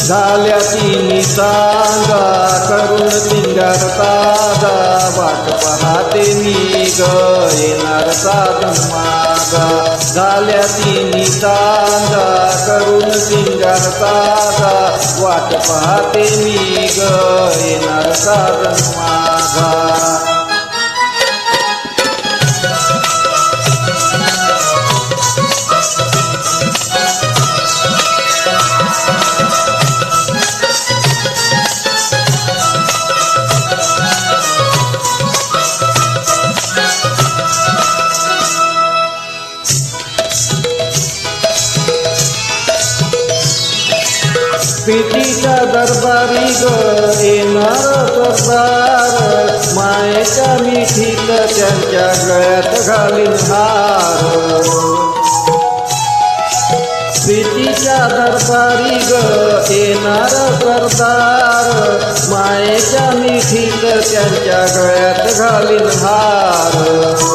झाल्या तिन्ही सांगा करून सिंगार ताजा वाट पाहते मी ग येणार साधन मागा झाल्या तिन्ही सांगा करून सिंगार ताजा वाट पाहते मी ग येणार साधन मागा प्रीतीच्या दरबारी ग येणार सरदार मायेच्या मिठीत त्यांच्या गळ्यात घालीन हार प्रीतीच्या दरबारी ग येणार सरदार मायेच्या मिठीत त्यांच्या गळ्यात घालीन हार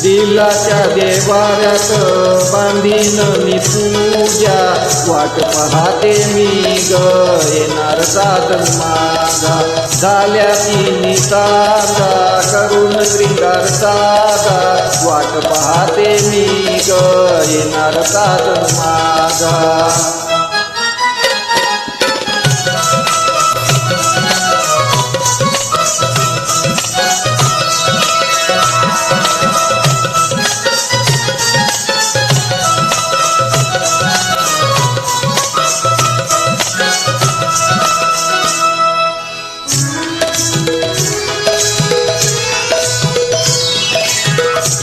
दिलाच्या देवाऱ्यात बांधीन मी पूजा वाट पाहते मी ग येणार साधन मागा झाल्या तिन्ही सांगा करून श्रींगार सागा वाट पाहते मी ग येणार साधन मागा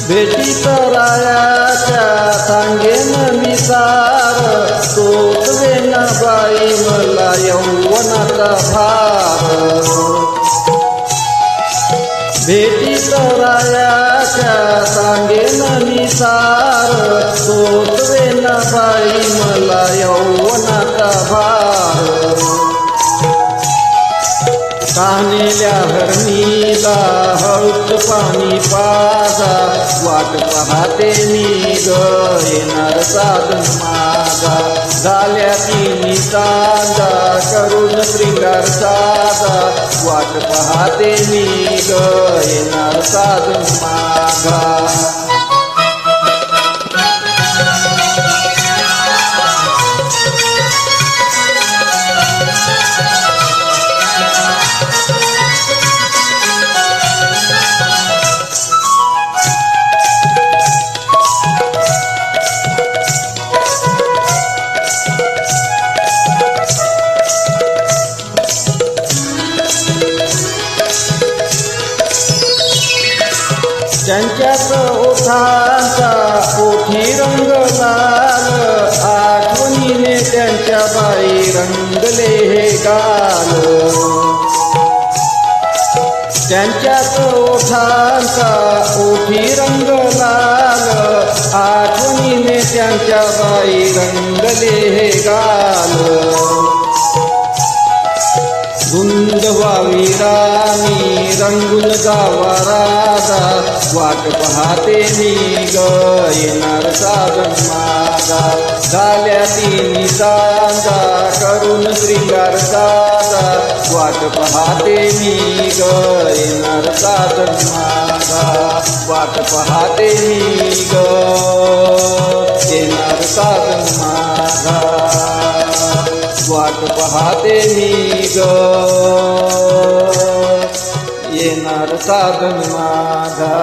भेटीत रायाच्या सांगेन मी सार तोतवेन बाई मला यौवनाचा भार भेटीत रायाच्या सांगेन मी सार तोतवेन बाई मला यौवनाचा भार कान्हेल्या हरणीला हळूच पाणी पाजा वाट पाहते मी ग येणार साधन मागा झाल्या तिन्ही सांगा करून श्रींगार साधा वाट पाहते मी ग येणार साधन मागा त्यांच्याच ओठांचा ओठी रंग लाल आठवणीने त्यांच्या बाई रंगले हे गाल त्यांच्याच ओठांचा ओठी रंग लाल आठवणीने त्यांच्या बाई रंगले हे गाल धुंद व्हावी राणी रंगून जावा राजा वाट पाहते मी ग येणार साधन मागा झाल्या तिन्ही सांगा करून श्रींगार साधा वाट पाहते मी ग येणार साधन मागा वाट पाहते मी ग येणार साधन मागा वाट पाहते मी ग येणार साधन माझा